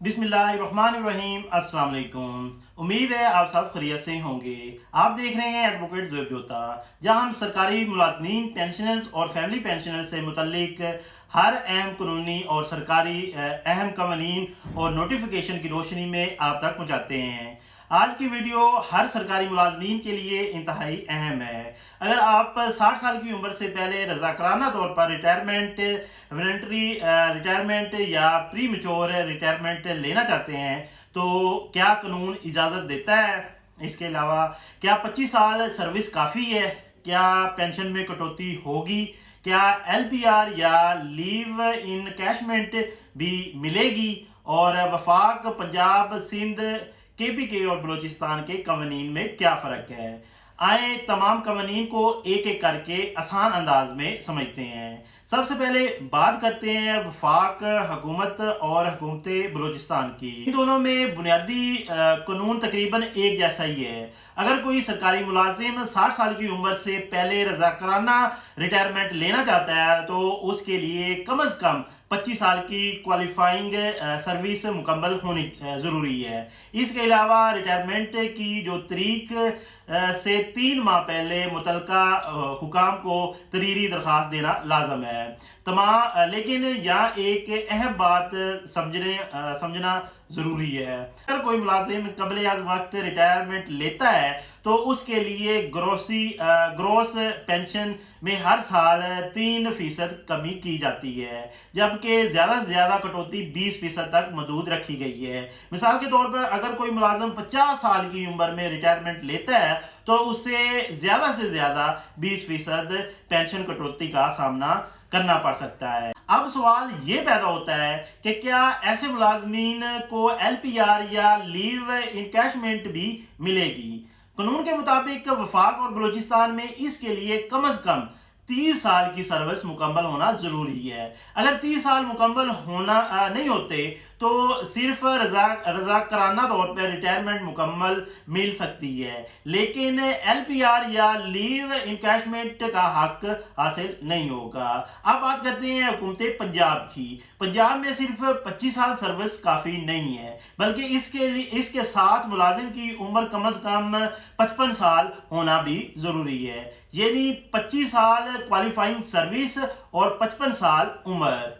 बिस्मिल्लाहिर्रहमानिर्रहीम। अस्सलाम वालेकुम। उम्मीद है आप सब खैरियत से होंगे। आप देख रहे हैं एडवोकेट ज़ोएब जोता, जहां हम सरकारी मुलाजमीन, पेंशनर्स और फैमिली पेंशनर्स से मुतल्लिक हर अहम कानूनी और सरकारी अहम कवानीन और नोटिफिकेशन की रोशनी में आप तक पहुंचाते हैं। आज की वीडियो हर सरकारी मुलाजमीन के लिए इंतहाई अहम है। अगर आप 60 साल की उम्र से पहले रजाकाराना तौर पर रिटायरमेंट, वॉलंटरी रिटायरमेंट या प्री मेच्योर रिटायरमेंट लेना चाहते हैं तो क्या कानून इजाज़त देता है? इसके अलावा क्या 25 साल सर्विस काफ़ी है? क्या पेंशन में कटौती होगी? क्या LPR या लीव इन कैशमेंट भी मिलेगी? और वफाक, पंजाब, सिंध, KPK और बलूचिस्तान के कवानीन में क्या फ़र्क है? आए तमाम कवानीन को एक एक करके आसान अंदाज में समझते हैं। सबसे पहले बात करते हैं वफाक हुकूमत और हुकूमत बलूचिस्तान की। इन दोनों में बुनियादी कानून तकरीबन एक जैसा ही है। अगर कोई सरकारी मुलाजिम 60 साल की उम्र से पहले रजाकाराना रिटायरमेंट लेना चाहता है तो उसके लिए कम अज़ कम 25 साल की क्वालिफाइंग सर्विस मुकम्मल होनी ज़रूरी है। इसके अलावा रिटायरमेंट की जो तारीख से 3 माह पहले मुतलका हुकाम को तरीरी दरख्वास्त देना लाजम है। लेकिन यहाँ एक अहम बात समझना ज़रूरी है। अगर कोई मुलाजिम कबल अज़ वक्त रिटायरमेंट लेता है तो उसके लिए ग्रोस पेंशन में हर साल 3% कमी की जाती है, जबकि ज़्यादा से ज़्यादा कटौती 20% तक महदूद रखी गई है। मिसाल के तौर पर अगर कोई मुलाजिम 50 साल की उम्र में रिटायरमेंट लेता है तो उसे ज़्यादा से ज़्यादा 20% पेंशन कटौती का सामना करना पड़ सकता है। अब सवाल ये पैदा होता है कि क्या ऐसे मुलाजमीन को LPR या लीव इनकैशमेंट भी मिलेगी? कानून के मुताबिक वफाक और बलूचिस्तान में इसके लिए कम अज़ कम 30 साल की सर्विस मुकम्मल होना ज़रूरी है। अगर 30 साल मुकम्मल होना नहीं होते तो सिर्फ रजाकाराना तौर पर रिटायरमेंट मुकम्मल मिल सकती है, लेकिन LPR या लीव इनकैशमेंट का हक हासिल नहीं होगा। अब बात करते हैं हुकूमत पंजाब की। पंजाब में सिर्फ 25 साल सर्विस काफ़ी नहीं है, बल्कि इसके साथ मुलाजिम की उम्र कम अज़ कम 55 साल होना भी ज़रूरी है। यानी 25 साल क्वालिफाइंग सर्विस और 55 साल उम्र।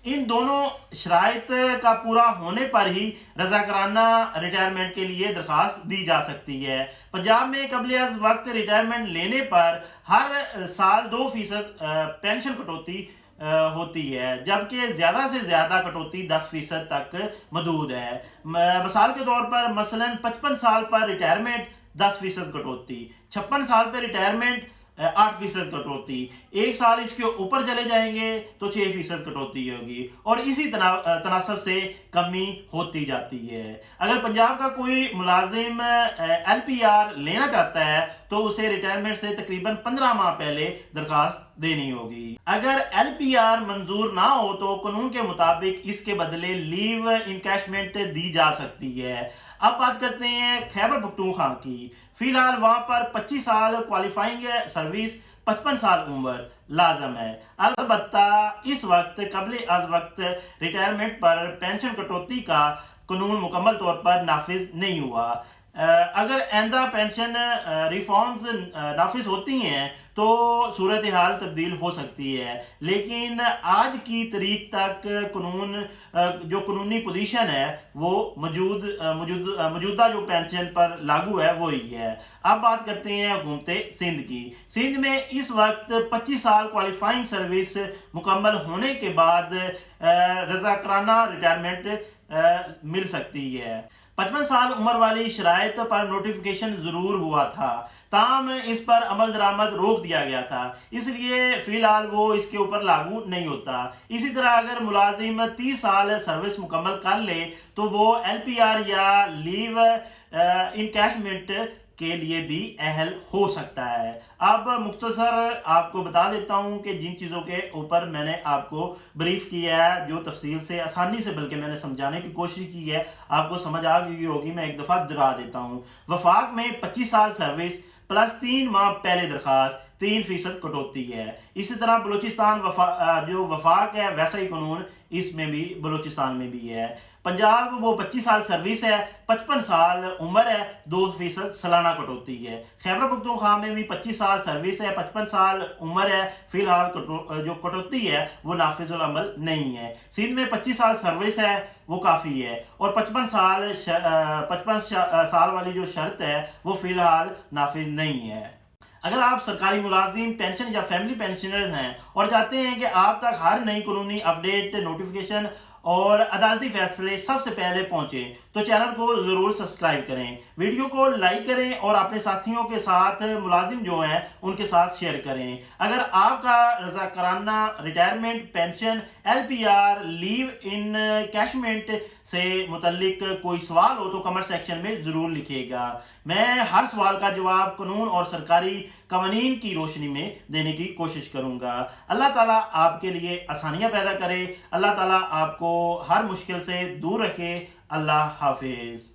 इन दोनों शराइत का पूरा होने पर ही रजाकाराना रिटायरमेंट के लिए दरख्वास्त दी जा सकती है। पंजाब में कबल अज़ वक्त रिटायरमेंट लेने पर हर साल 2% पेंशन कटौती होती है, जबकि ज़्यादा से ज़्यादा कटौती 10% तक महदूद है। मिसाल के तौर पर मसलन 55 साल पर रिटायरमेंट 10% कटौती, 56 साल पर रिटायरमेंट 8% कटौती, एक साल इसके ऊपर चले जाएंगे तो 6% कटौती होगी, और इसी तनासब से कमी होती जाती है। अगर पंजाब का कोई मुलाजिम LPR लेना चाहता है तो उसे रिटायरमेंट से तकरीबन 15 माह पहले दरख्वास्त देनी होगी। अगर LPR मंजूर ना हो तो कानून के मुताबिक इसके बदले लीव इनकैशमेंट दी जा सकती है। अब बात करते हैं खैबर पख्तूनख्वा की। फिलहाल वहां पर 25 साल क्वालिफाइंग सर्विस, 55 साल उम्र लाजम है। अलबत्ता इस वक्त कबल अज़ वक्त रिटायरमेंट पर पेंशन कटौती का कानून मुकम्मल तौर पर नाफिज नहीं हुआ। अगर आइंदा पेंशन रिफॉर्म्स नाफिज होती हैं तो सूरत हाल तब्दील हो सकती है, लेकिन आज की तारीख तक जो कानूनी पोजीशन है वो मौजूदा जो पेंशन पर लागू है वही है। अब बात करते हैं हुकूमत सिंध की। सिंध में इस वक्त 25 साल क्वालिफाइंग सर्विस मुकम्मल होने के बाद रजाकाराना रिटायरमेंट मिल सकती है। 55 साल उम्र वाली शराइत पर नोटिफिकेशन ज़रूर हुआ था, ताहम इस पर अमल दरामद रोक दिया गया था, इसलिए फ़िलहाल वो इसके ऊपर लागू नहीं होता। इसी तरह अगर मुलाजिम 30 साल सर्विस मुकम्मल कर ले तो वो LPR या लीव इनकैशमेंट के लिए भी अहल हो सकता है। अब मुख्तसर आपको बता देता हूँ कि जिन चीज़ों के ऊपर मैंने आपको ब्रीफ किया है, जो तफसील से आसानी से बल्कि मैंने समझाने की कोशिश की है, आपको समझ आ गई होगी। मैं एक दफ़ा दोहरा देता हूँ। वफाक में 25 साल सर्विस प्लस 3 माह पहले दरख्वास्त 3% कटौती है। इसी तरह बलूचिस्तान जो वफाक है वैसा ही कानून इसमें भी बलूचिस्तान में भी है। पंजाब वो 25 साल सर्विस है, 55 साल उम्र है, 2% सालाना कटौती है। खैबर पख्तूनख्वा में भी 25 साल सर्विस है, 55 साल उम्र है, फिलहाल जो कटौती है वो नाफिजुल अमल नहीं है। सिंध में 25 साल सर्विस है, वो काफ़ी है, और 55 साल वाली जो शर्त है वो फिलहाल नाफिज नहीं है। अगर आप सरकारी मुलाजिम, पेंशन या फैमिली पेंशनर्स हैं और चाहते हैं कि आप तक हर नई कानूनी अपडेट, नोटिफिकेशन और अदालती फैसले सबसे पहले पहुंचे, तो चैनल को ज़रूर सब्सक्राइब करें, वीडियो को लाइक करें और अपने साथियों के साथ, मुलाजिम जो हैं उनके साथ शेयर करें। अगर आपका रज़ाकाराना रिटायरमेंट, पेंशन, LPR, लीव इन कैशमेंट से मुतल्लिक कोई सवाल हो तो कमेंट सेक्शन में ज़रूर लिखिएगा। मैं हर सवाल का जवाब कानून और सरकारी कवानीन की रोशनी में देने की कोशिश करूँगा। अल्लाह ताला आपके लिए आसानियाँ पैदा करे, अल्लाह ताला आपको हर मुश्किल से दूर रखे। अल्लाह हाफिज़।